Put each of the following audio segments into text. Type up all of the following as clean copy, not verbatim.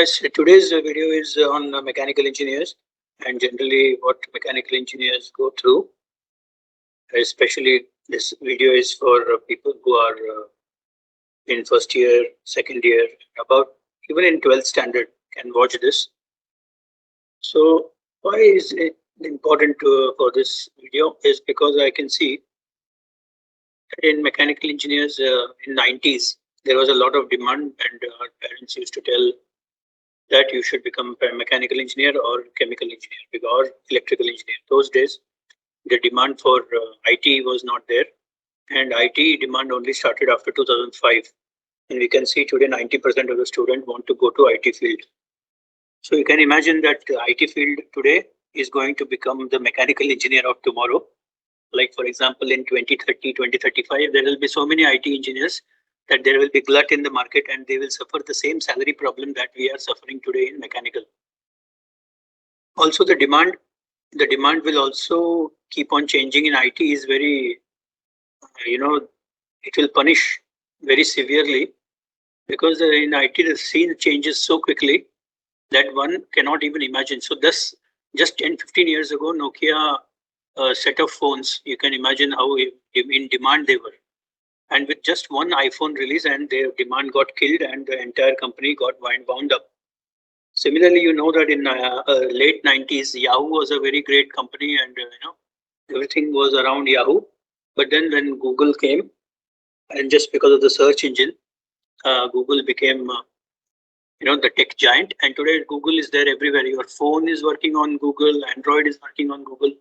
guys, today's video is on mechanical engineers and generally what mechanical engineers go through. Especially this video is for people who are in first year, second year, about even in 12th standard can watch this. So why is it important for this video is because I can see in mechanical engineers in 90s, there was a lot of demand and our parents used to tell that you should become a mechanical engineer or chemical engineer or electrical engineer. Those days, the demand for IT was not there, and IT demand only started after 2005. And we can see today 90% of the students want to go to IT field. So you can imagine that the IT field today is going to become the mechanical engineer of tomorrow. Like for example, in 2030, 2035, there will be so many IT engineers that there will be glut in the market and they will suffer the same salary problem that we are suffering today in mechanical. Also the demand will also keep on changing in IT is very, it will punish very severely because in IT the scene changes so quickly that one cannot even imagine. So thus just 10-15 years ago, Nokia set of phones, you can imagine how in demand they were. And with just one iPhone release and their demand got killed and the entire company got wound up. Similarly, you know that in late 90s, Yahoo was a very great company and everything was around Yahoo. But then when Google came, and just because of the search engine, Google became the tech giant. And today Google is there everywhere. Your phone is working on Google, Android is working on Google.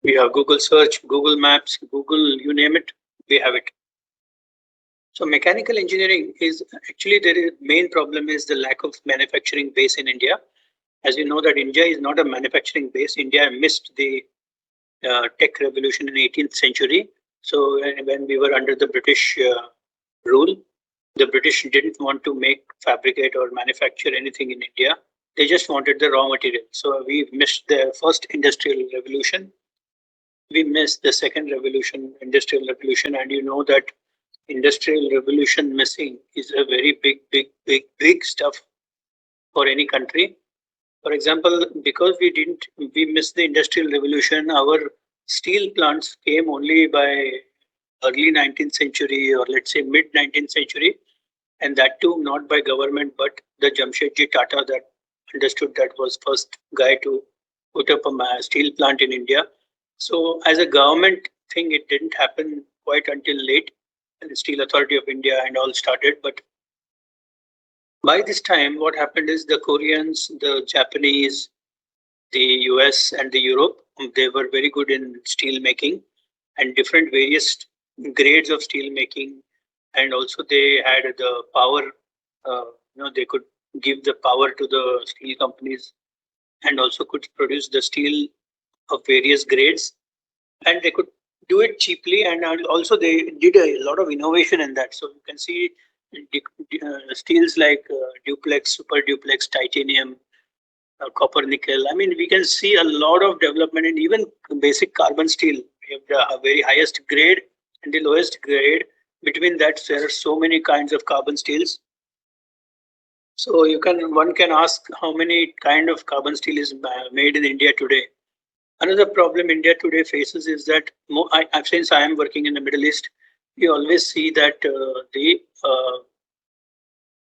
We have Google search, Google Maps, Google, you name it, we have it. So mechanical engineering is actually the main problem is the lack of manufacturing base in India. As you know that India is not a manufacturing base. India missed the tech revolution in 18th century. So when we were under the British rule, the British didn't want to fabricate or manufacture anything in India. They just wanted the raw material. So we missed the first industrial revolution. We missed the second revolution, industrial revolution, and you know that industrial revolution missing is a very big stuff for any country. For example, because we missed the industrial revolution, our steel plants came only by early 19th century or let's say mid 19th century, and that too not by government but the Jamshedji Tata that understood that was first guy to put up a steel plant in India. So as a government thing, it didn't happen quite until late. And the Steel Authority of India and all started. But by this time, what happened is the Koreans, the Japanese, the US and the Europe, they were very good in steel making and different various grades of steel making. And also they had the power, they could give the power to the steel companies and also could produce the steel of various grades. And they could do it cheaply, and also they did a lot of innovation in that. So you can see steels like duplex, super duplex, titanium, copper, nickel. I mean, we can see a lot of development in even basic carbon steel. We have the very highest grade and the lowest grade. Between that, there are so many kinds of carbon steels. So one can ask how many kind of carbon steel is made in India today. Another problem India today faces is that since I am working in the Middle East, we always see that the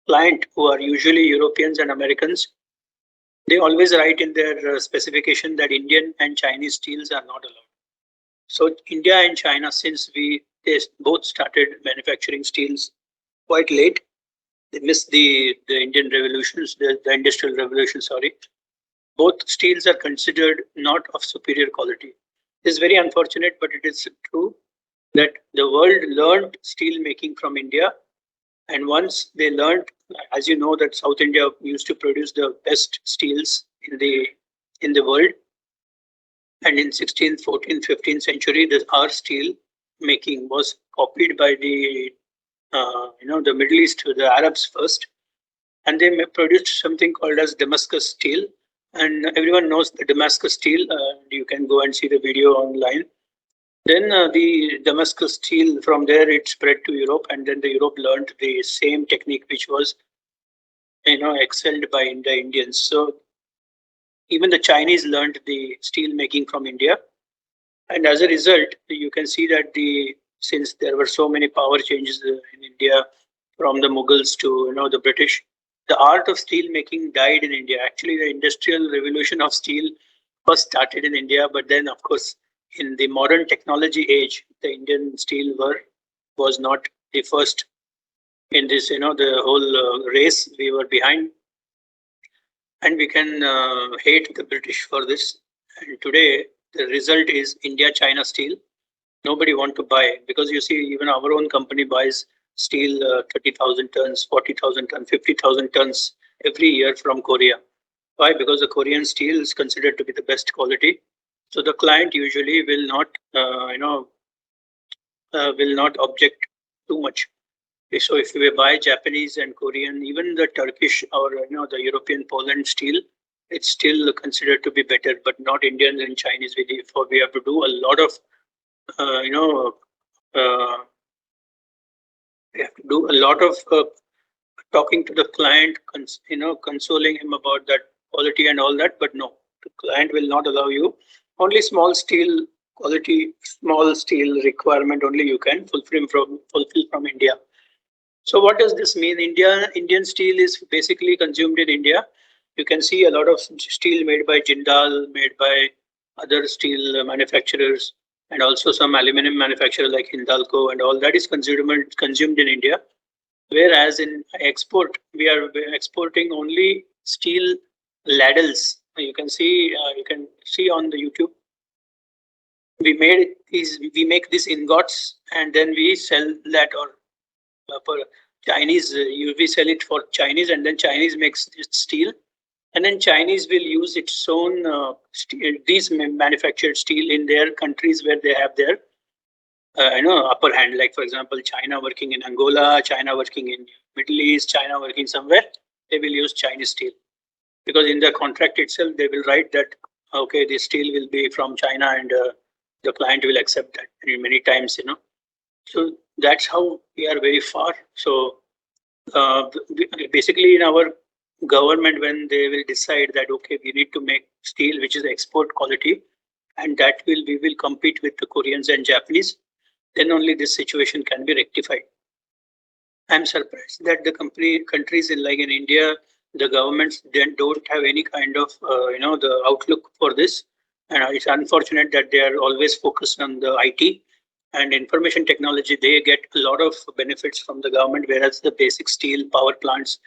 client, who are usually Europeans and Americans, they always write in their specification that Indian and Chinese steels are not allowed. So India and China, since they both started manufacturing steels quite late, they missed the Indian revolutions, the industrial revolution, sorry. Both steels are considered not of superior quality. It is very unfortunate, but it is true that the world learned steel making from India. And once they learned, as you know, that South India used to produce the best steels in the world. And in 16th, 14th, 15th century, our steel making was copied by the Middle East, the Arabs first. And they produced something called as Damascus steel. And everyone knows the Damascus steel. You can go and see the video online. Then the Damascus steel, from there it spread to Europe, and then the Europe learned the same technique which was excelled by the Indians. So even the Chinese learned the steel making from India, and as a result, you can see that since there were so many power changes in India, from the Mughals to the British, the art of steel making died in India. Actually, the industrial revolution of steel first started in India, but then of course in the modern technology age, the Indian steel was not the first in this. The whole race we were behind, and we can hate the British for this. And today the result is India-China steel. Nobody want to buy, because you see even our own company buys steel 30,000 tons, 40,000 tons, 50,000 tons every year from Korea. Why? Because the Korean steel is considered to be the best quality. So the client usually will not object too much. So if we buy Japanese and Korean, even the Turkish or the European Poland steel, it's still considered to be better, but not Indian and Chinese. We have to do a lot of we have to do a lot of talking to the client, consoling him about that quality and all that. But no, the client will not allow you. Only small steel quality, small steel requirement only you can fulfill from India. So what does this mean? Indian steel is basically consumed in India. You can see a lot of steel made by Jindal, made by other steel manufacturers, and also some aluminum manufacturer like Hindalco, and all that is consumed in India. Whereas in export, we are exporting only steel ladles. You can see on the YouTube. We make these ingots, and then we sell that, or for Chinese, we sell it for Chinese, and then Chinese makes steel, and then Chinese will use its own these manufactured steel in their countries where they have their upper hand. Like for example, China working in Angola, China working in Middle East, China working somewhere, they will use Chinese steel, because in the contract itself they will write that okay, the steel will be from China, and the client will accept that many times. So that's how we are very far. So basically in our government, when they will decide that okay, we need to make steel which is export quality, and that we will compete with the Koreans and Japanese, then only this situation can be rectified. I'm surprised that the countries in India, the governments then don't have any kind of the outlook for this, and it's unfortunate that they are always focused on the IT and information technology. They get a lot of benefits from the government, whereas the basic steel power plants,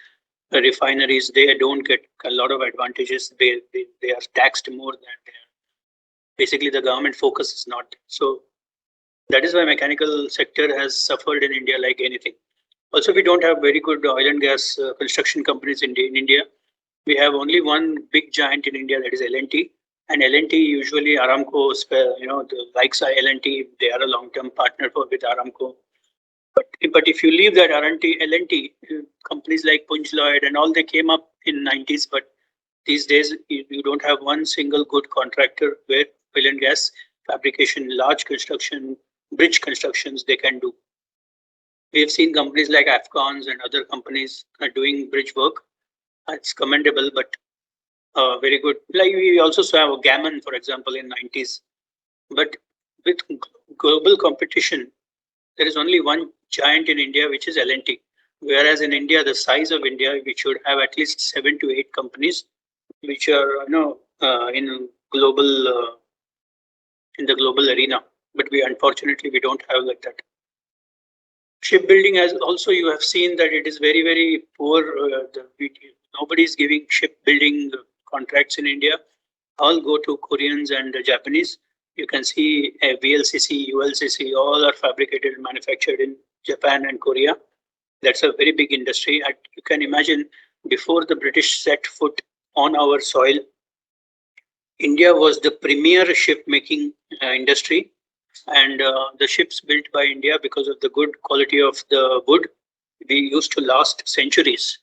refineries, they don't get a lot of advantages. They are taxed more than they are. Basically the government focus is not. So that is why mechanical sector has suffered in India like anything. Also, we don't have very good oil and gas construction companies in India. We have only one big giant in India, that is L&T. And L&T usually Aramco, the likes of L&T, they are a long-term partner with Aramco. But if you leave that L&T, companies like Punj Lloyd and all, they came up in 90s. But these days, you don't have one single good contractor where oil and gas fabrication, large construction, bridge constructions, they can do. We have seen companies like Afcons and other companies doing bridge work. It's commendable, but very good. Like we also saw Gammon, for example, in 90s. But with global competition, there is only one giant in India, which is L&T. Whereas in India, the size of India, we should have at least 7 to 8 companies which are in the global arena. But unfortunately we don't have like that. Shipbuilding, as also you have seen that it is very, very poor. Nobody is giving shipbuilding contracts in India. All go to Koreans and Japanese. You can see VLCC, ULCC, all are fabricated and manufactured in Japan and Korea. That's a very big industry. You can imagine, before the British set foot on our soil, India was the premier ship making industry. And the ships built by India, because of the good quality of the wood, we used to last centuries.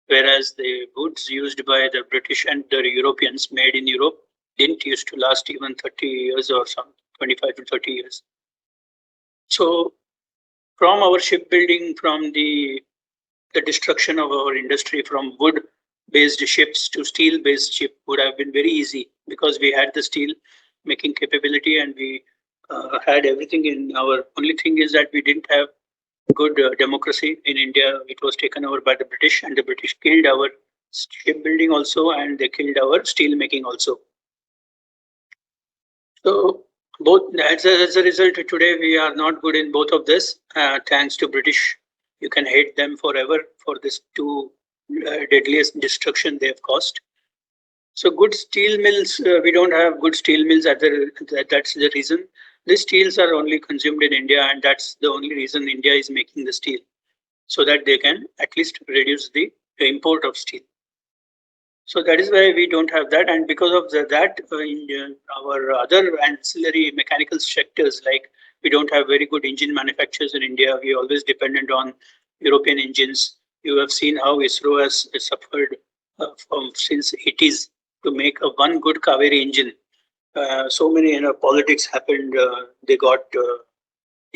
Whereas the goods used by the British and the Europeans, made in Europe, didn't used to last even 30 years or some 25 to 30 years. So from our shipbuilding, from the the destruction of our industry from wood-based ships to steel-based ship would have been very easy, because we had the steel making capability and we had everything in our. Only thing is that we didn't have good democracy in India. It was taken over by the British, and the British killed our shipbuilding also, and they killed our steel making also. So both as a result, today we are not good in both of this. Thanks to British, you can hate them forever for this two deadliest destruction they have caused. So good steel mills, we don't have good steel mills. That's the reason. The steels are only consumed in India, and that's the only reason India is making the steel, so that they can at least reduce the import of steel. So that is why we don't have that, and because of that, in our other ancillary mechanical sectors, like we don't have very good engine manufacturers in India. We are always dependent on European engines. You have seen how ISRO has suffered from since 80s to make a one good Kaveri engine. So many politics happened. They got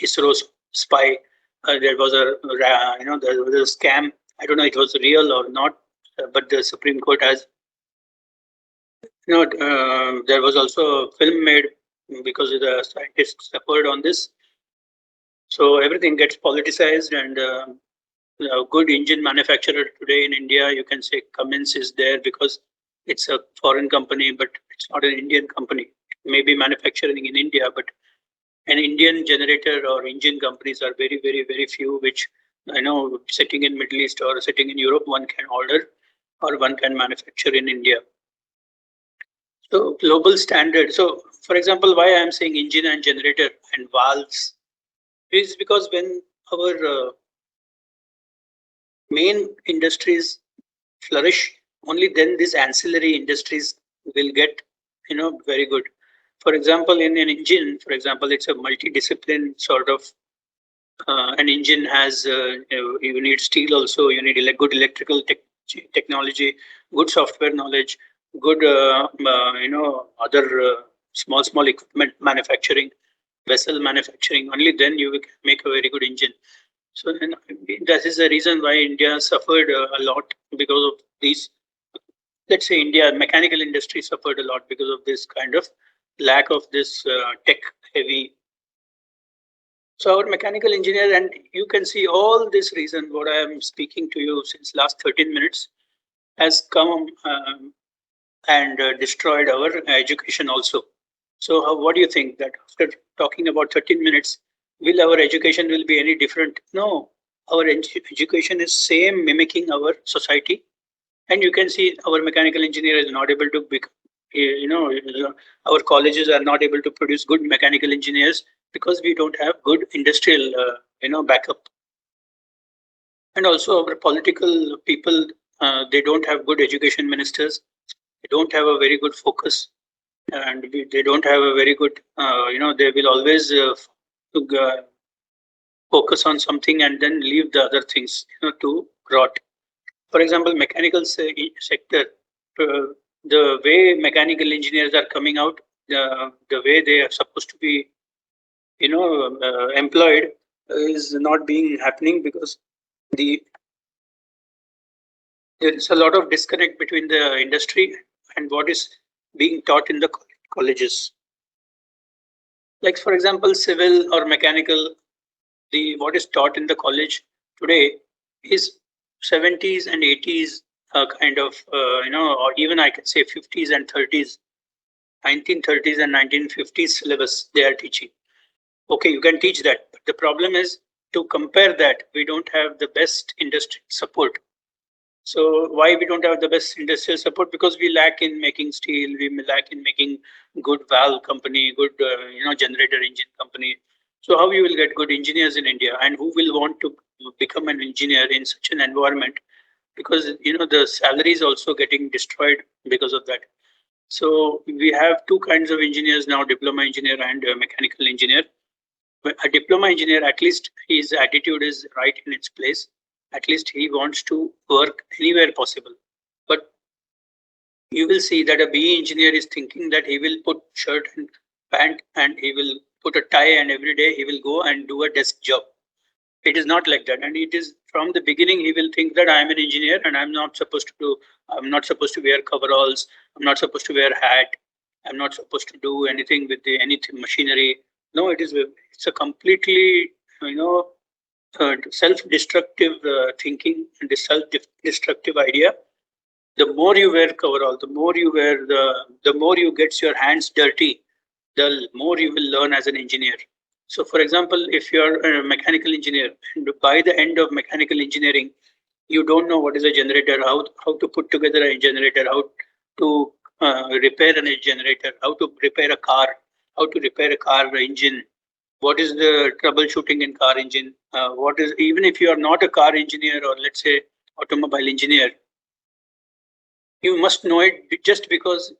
ISRO's spy. There was there was a scam. I don't know it was real or not, but the Supreme Court has. There was also a film made because the scientists suffered on this. So everything gets politicized, and a good engine manufacturer today in India, you can say Cummins is there because it's a foreign company, but it's not an Indian company. It may be manufacturing in India, but an Indian generator or engine companies are very, very, very few, which I know sitting in Middle East or sitting in Europe, one can order or one can manufacture in India. So global standard. So for example, why I am saying engine and generator and valves is because when our main industries flourish, only then these ancillary industries will get very good. For example, in an engine, for example, it's a multidiscipline sort of. An engine has you need steel also. You need good electrical technology, good software knowledge, good other small equipment manufacturing, vessel manufacturing. Only then you can make a very good engine. So that is the reason why India suffered a lot because of these. Let's say India mechanical industry suffered a lot because of this kind of lack of this tech heavy. So our mechanical engineer, and you can see all this reason what I am speaking to you since last 13 minutes has come and destroyed our education also. So what do you think that after talking about 13 minutes, will our education will be any different? No, our education is same, mimicking our society. And you can see our mechanical engineer is not able to become, our colleges are not able to produce good mechanical engineers because we don't have good industrial, backup. And also our political people, they don't have good education ministers. They don't have a very good focus, and they don't have a very good, they will always focus on something and then leave the other things, to rot. For example, mechanical sector, the way mechanical engineers are coming out, the way they are supposed to be, employed is not being happening because there is a lot of disconnect between the industry and what is being taught in the colleges. Like for example, civil or mechanical, what is taught in the college today is 70s and 80s kind of, or even I can say 50s and 30s, 1930s and 1950s syllabus they are teaching. Okay, you can teach that, but the problem is to compare that we don't have the best industry support. So why we don't have the best industrial support? Because we lack in making steel, we lack in making good valve company, good generator engine company. So how you will get good engineers in India, and who will want to become an engineer in such an environment? Because the salary is also getting destroyed because of that. So we have two kinds of engineers now: diploma engineer and mechanical engineer. But a diploma engineer, at least his attitude is right in its place. At least he wants to work anywhere possible. But you will see that a BE engineer is thinking that he will put shirt and pant and he will put a tie, and every day he will go and do a desk job. It is not like that. And it is from the beginning, he will think that I am an engineer and I'm not supposed to wear coveralls. I'm not supposed to wear hat. I'm not supposed to do anything with anything machinery. No, it's a completely, self-destructive thinking and self-destructive idea. The more you wear coverall, the more you get your hands dirty, the more you will learn as an engineer. So, for example, if you're a mechanical engineer, and by the end of mechanical engineering, you don't know what is a generator, how to put together a generator, how to repair a generator, how to repair a car, how to repair a car engine, what is the troubleshooting in car engine, what is, even if you are not a car engineer or let's say automobile engineer, you must know it just because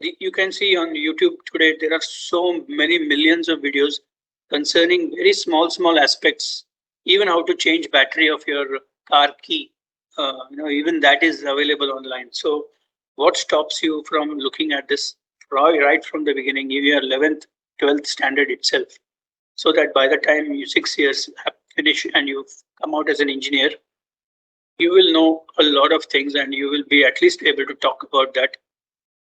you can see on YouTube today, there are so many millions of videos concerning very small aspects, even how to change battery of your car key. Even that is available online. So what stops you from looking at this right from the beginning, in your 11th, 12th standard itself, so that by the time you 6 years have finished and you come out as an engineer, you will know a lot of things and you will be at least able to talk about that.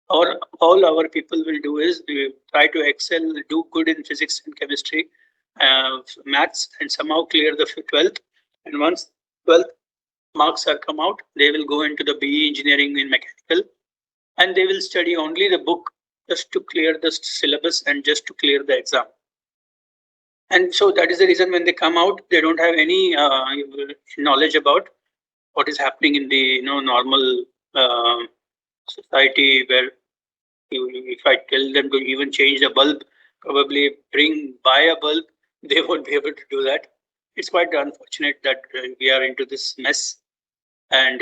Or all our people will do is try to excel, do good in physics and chemistry, maths, and somehow clear the 12th. And once 12th marks are come out, they will go into the BE engineering in mechanical, and they will study only the book just to clear the syllabus and just to clear the exam. And so that is the reason when they come out, they don't have any knowledge about what is happening in the normal society, where if I tell them to even change a bulb, probably buy a bulb, they won't be able to do that. It's quite unfortunate that we are into this mess. And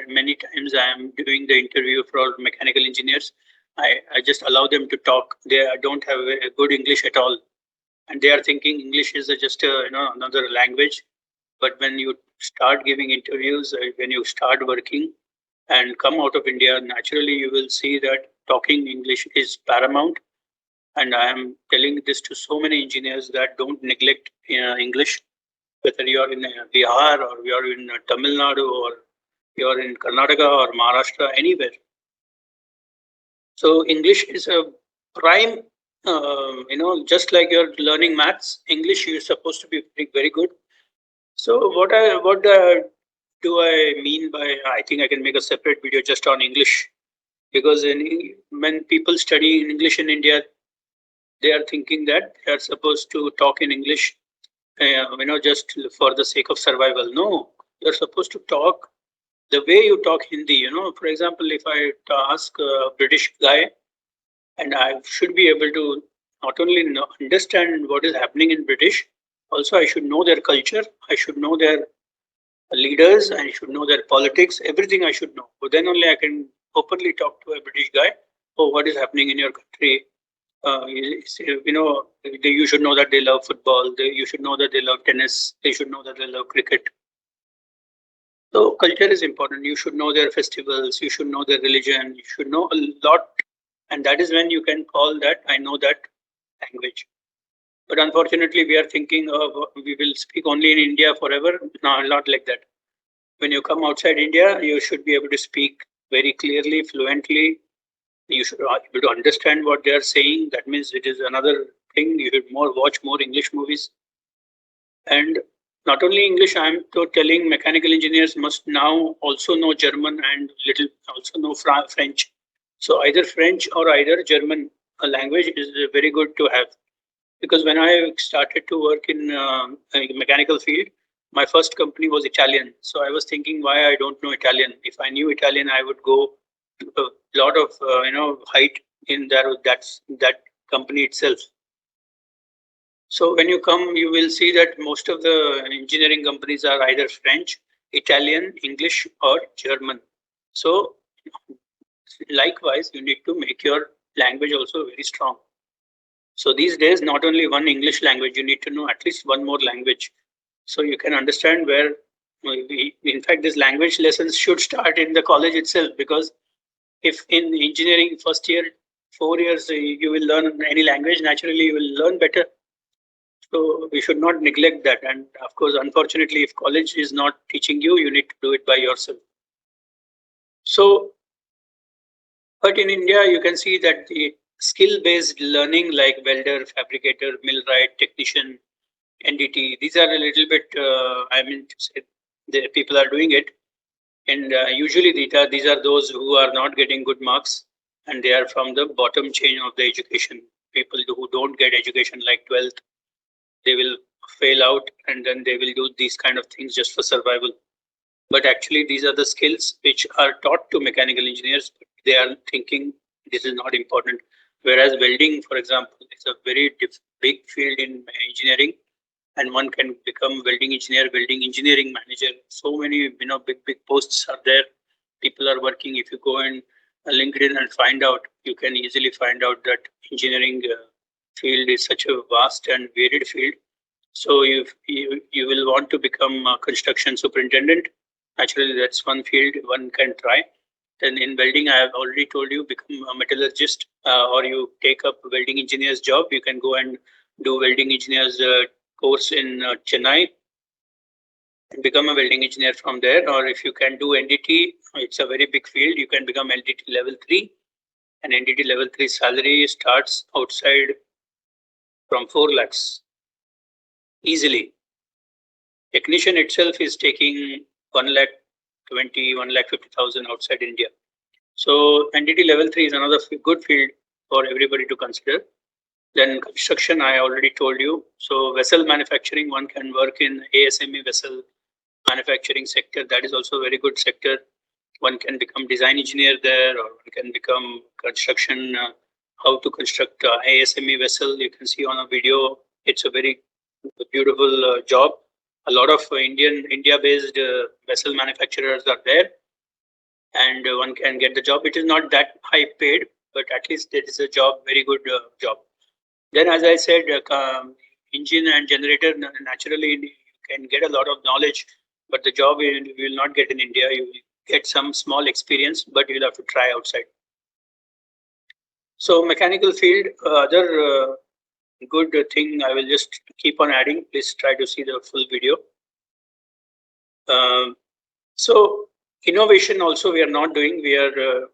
many times I am doing the interview for mechanical engineers. I just allow them to talk. They don't have a good English at all, and they are thinking English is just another language. But when you start giving interviews, when you start working and come out of India, naturally you will see that talking English is paramount. And I am telling this to so many engineers that don't neglect English, whether you're in Bihar or you're in Tamil Nadu or you're in Karnataka or Maharashtra, anywhere. So English is a prime, just like you're learning maths, English is supposed to be very good. So what do I mean by, I think I can make a separate video just on English, because when people study English in India, they are thinking that they are supposed to talk in English, just for the sake of survival. No, you're supposed to talk the way you talk Hindi. For example, if I ask a British guy, and I should be able to not only understand what is happening in British, also I should know their culture, I should know their leaders, I should know their politics, everything I should know. But then only I can openly talk to a British guy. Oh, what is happening in your country? You should know that they love football. You should know that they love tennis. They should know that they love cricket. So culture is important. You should know their festivals. You should know their religion. You should know a lot. And that is when you can call that, I know that language. But unfortunately, we are thinking we will speak only in India forever. No, not like that. When you come outside India, you should be able to speak very clearly, fluently. You should be able to understand what they are saying. That means it is another thing. You should watch more English movies. And not only English, I'm telling mechanical engineers must now also know German and also know French. So either French or either German language is very good to have. Because when I started to work in a mechanical field, my first company was Italian. So I was thinking why I don't know Italian. If I knew Italian, I would go to a lot of height in that company itself. So when you come, you will see that most of the engineering companies are either French, Italian, English, or German. So likewise, you need to make your language also very strong. So these days, not only one English language, you need to know at least one more language. So you can understand where, in fact, these language lessons should start in the college itself, because if in engineering first year, 4 years, you will learn any language, naturally you will learn better. So we should not neglect that. And of course, unfortunately, if college is not teaching you, you need to do it by yourself. So, but in India, you can see that the skill-based learning like welder, fabricator, millwright, technician, NDT, these are a little bit, I mean to say, the people are doing it. And usually these are those who are not getting good marks and they are from the bottom chain of the education. People who don't get education like 12th, they will fail out and then they will do these kind of things just for survival. But actually these are the skills which are taught to mechanical engineers. They are thinking this is not important. Whereas welding, for example, is a very big field in engineering, and one can become welding engineer, welding engineering manager. So many big posts are there. People are working. If you go in LinkedIn and find out, you can easily find out that engineering field is such a vast and varied field. So you will want to become a construction superintendent. Naturally, that's one field one can try. Then in welding, I have already told you, become a metallurgist, or you take up welding engineer's job. You can go and do welding engineer's course in Chennai and become a welding engineer from there. Or if you can do NDT, it's a very big field. You can become NDT level 3, and NDT level 3 salary starts outside from 4 lakhs easily. Technician itself is taking 1,20,000, outside India. So NDT level 3 is another good field for everybody to consider. Then construction, I already told you. So vessel manufacturing, one can work in ASME vessel manufacturing sector. That is also a very good sector. One can become design engineer there, or one can become construction, how to construct ASME vessel. You can see on a video, it's a very beautiful job. A lot of India-based vessel manufacturers are there, and one can get the job. It is not that high paid, but at least it is a job, very good job. Then, as I said, engine and generator, naturally you can get a lot of knowledge, but the job you will not get in India. You will get some small experience, but you'll have to try outside. So mechanical field, other good thing I will just keep on adding. Please try to see the full video. So innovation also we are not doing. We are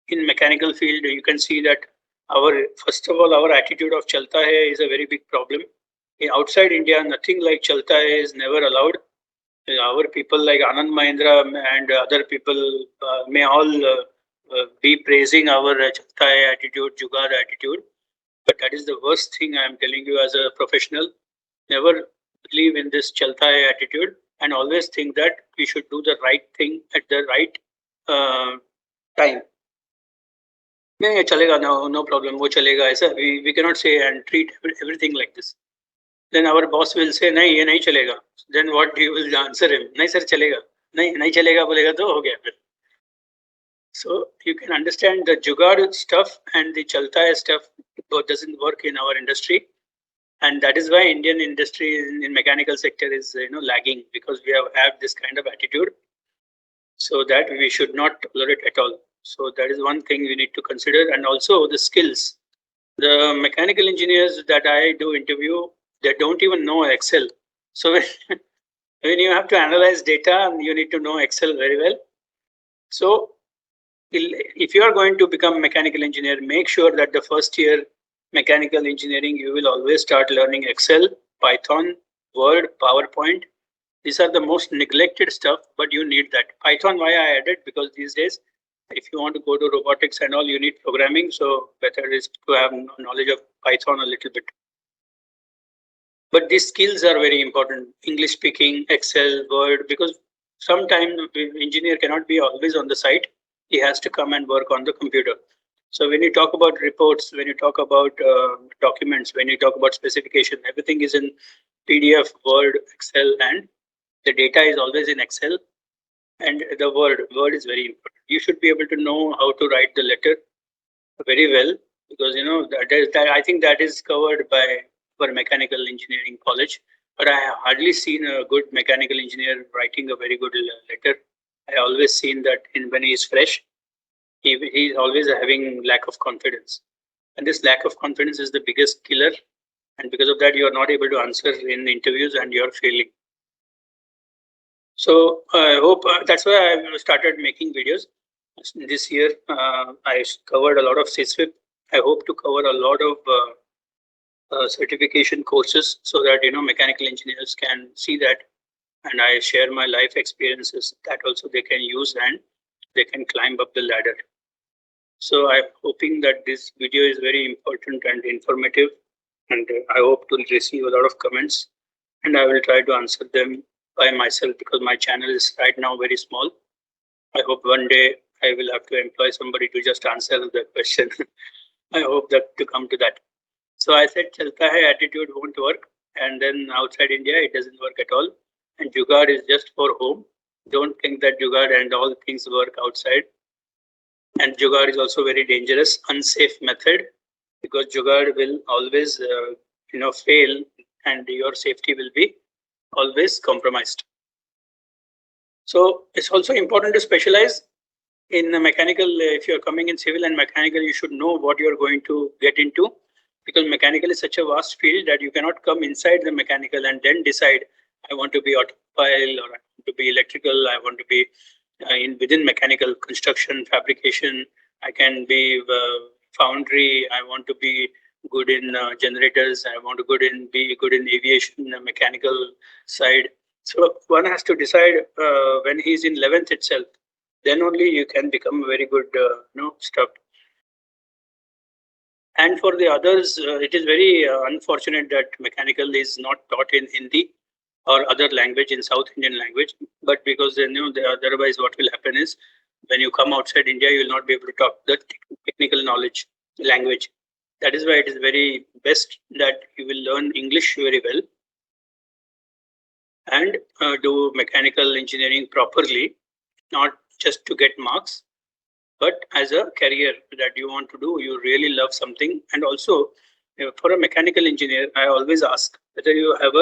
in mechanical field. You can see that first of all, our attitude of chalta hai is a very big problem. Outside India, nothing like chalta hai is never allowed. Our people like Anand Mahindra and other people may all be praising our chalta hai attitude, jugaad attitude. But that is the worst thing I am telling you as a professional. Never believe in this chalta hai attitude, and always think that we should do the right thing at the right time. नहीं चलेगा, no problem, वो चलेगा ऐसा. We cannot say and treat everything like this. Then our boss will say नहीं ये नहीं चलेगा. Then what you will answer him? नहीं sir चलेगा. नहीं चलेगा बोलेगा तो हो गया फिर. So you can understand the jugaad stuff and the chalta hai stuff doesn't work in our industry. And that is why Indian industry in mechanical sector is lagging, because we have had this kind of attitude. So that we should not tolerate at all. So that is one thing we need to consider. And also the skills. The mechanical engineers that I do interview, they don't even know Excel. So when you have to analyze data, you need to know Excel very well. So if you are going to become a mechanical engineer, make sure that the first year mechanical engineering, you will always start learning Excel, Python, Word, PowerPoint. These are the most neglected stuff, but you need that. Python, why I added? Because these days, if you want to go to robotics and all, you need programming. So better is to have knowledge of Python a little bit. But these skills are very important. English speaking, Excel, Word, because sometimes engineer cannot be always on the site. He has to come and work on the computer. So when you talk about reports, when you talk about documents, when you talk about specification, everything is in PDF, Word, Excel, and the data is always in Excel. And the word is very important. You should be able to know how to write the letter very well, because that I think that is covered by our mechanical engineering college. But I have hardly seen a good mechanical engineer writing a very good letter. I always seen that when he is fresh, he is always having lack of confidence, and this lack of confidence is the biggest killer and because of that you are not able to answer in interviews and you are failing. So I hope that's why I started making videos this year. I covered a lot of CSWIP. I hope to cover a lot of certification courses so that mechanical engineers can see that, and I share my life experiences that also they can use and they can climb up the ladder. So I'm hoping that this video is very important and informative, and I hope to receive a lot of comments, and I will try to answer them by myself because my channel is right now very small. I hope one day I will have to employ somebody to just answer the question. I hope that to come to that. So I said, chalta hai attitude won't work, and then outside India it doesn't work at all. And Jugaad is just for home. Don't think that Jugaad and all things work outside. And Jugaad is also very dangerous, unsafe method, because Jugaad will always, fail, and your safety will be always compromised. So it's also important to specialize in the mechanical. If you're coming in civil and mechanical, you should know what you're going to get into, because mechanical is such a vast field that you cannot come inside the mechanical and then decide, I want to be automobile, or I want to be electrical, I want to be within mechanical construction, fabrication, I can be foundry, I want to be good in generators, I want to be good in aviation, mechanical side. So one has to decide when he's in 11th itself, then only you can become very good stuff. And for the others, it is very unfortunate that mechanical is not taught in Hindi or other language, in South Indian language. But because otherwise what will happen is, when you come outside India, you will not be able to talk the technical knowledge language. That is why it is very best that you will learn English very well and do mechanical engineering properly, not just to get marks, but as a career that you want to do, you really love something. And also for a mechanical engineer, I always ask whether you have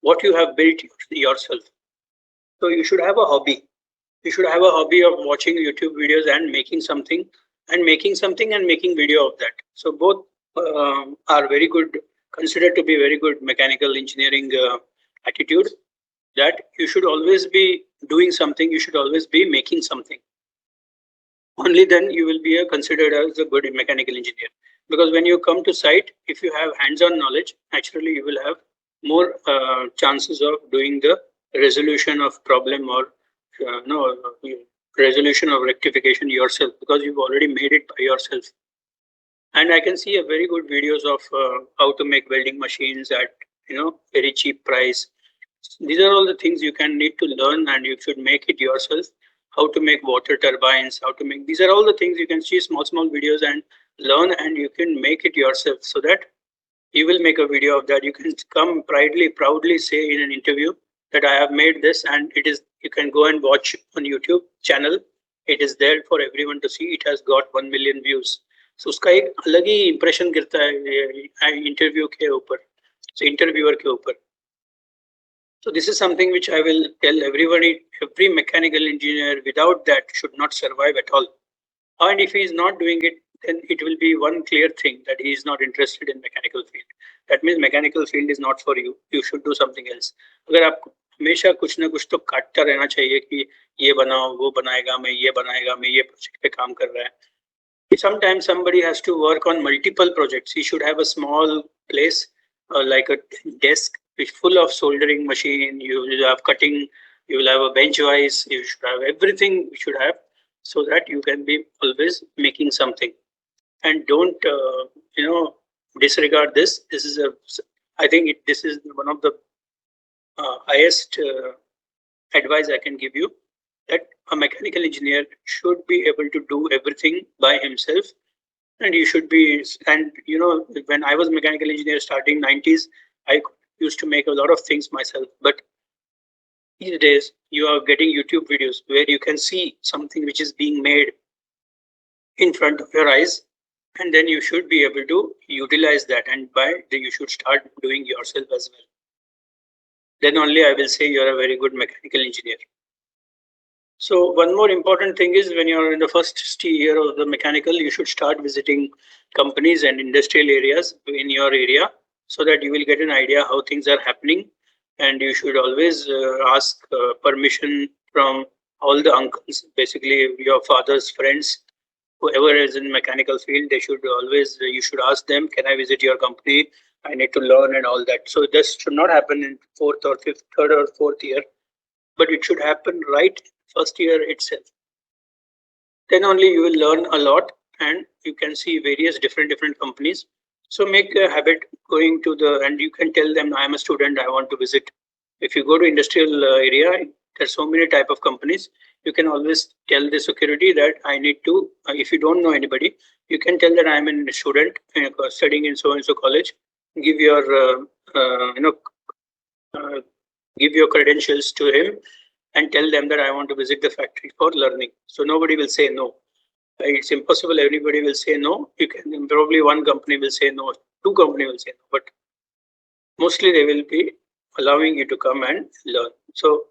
what you have built yourself. So you should have a hobby. You should have a hobby of watching YouTube videos and making something, and making video of that. So both are very good, considered to be very good mechanical engineering attitude, that you should always be doing something, you should always be making something. Only then you will be considered as a good mechanical engineer. Because when you come to site, if you have hands-on knowledge, naturally you will have more chances of doing the resolution of problem or resolution of rectification yourself, because you've already made it by yourself. And I can see a very good videos of how to make welding machines at very cheap price. These are all the things you can need to learn, and you should make it yourself. How to make water turbines, how to make, these are all the things you can see small videos and learn, and you can make it yourself, so that you will make a video of that. You can come proudly say in an interview that I have made this, and it is, you can go and watch on YouTube channel. It is there for everyone to see. It has got 1 million views. So उसका एक अलग ही impression गिरता है interview के ऊपर, so interviewer के ऊपर. So this is something which I will tell everybody. Every mechanical engineer without that should not survive at all. And if he is not doing it, then it will be one clear thing that he is not interested in mechanical field. That means mechanical field is not for you. You should do something else. अगर आपको हमेशा कुछ ना कुछ तो काटता रहना चाहिए कि ये बनाओ, वो बनाएगा, मैं ये बनाएगा, मैं ये प्रोजेक्ट पे काम कर रहा है. Sometimes somebody has to work on multiple projects. He should have a small place like a desk which full of soldering machine. You will have cutting. You will have a bench vise. You should have everything. You should have, so that you can be always making something. And don't disregard this. This is I think this is one of the highest advice I can give you, that a mechanical engineer should be able to do everything by himself. And you should be, and when I was mechanical engineer starting 90s, I used to make a lot of things myself. But these days you are getting YouTube videos where you can see something which is being made in front of your eyes, and then you should be able to utilize that, and you should start doing yourself as well. Then only I will say you're a very good mechanical engineer. So one more important thing is, when you're in the first year of the mechanical, you should start visiting companies and industrial areas in your area, so that you will get an idea how things are happening. And you should always ask permission from all the uncles, basically your father's friends, whoever is in mechanical field. They should always, you should ask them, can I visit your company? I need to learn and all that. So this should not happen in fourth or fifth, third or fourth year, but it should happen right first year itself. Then only you will learn a lot and you can see various different companies. So make a habit going to the, and you can tell them, I am a student, I want to visit. If you go to industrial area, there's so many type of companies. You can always tell the security that I need to, if you don't know anybody, you can tell that I am a student studying in so and so college. Give your, give your credentials to him and tell them that I want to visit the factory for learning. So nobody will say no. It's impossible. Everybody will say no. You can probably one company will say no, two company will say no, but mostly they will be allowing you to come and learn. So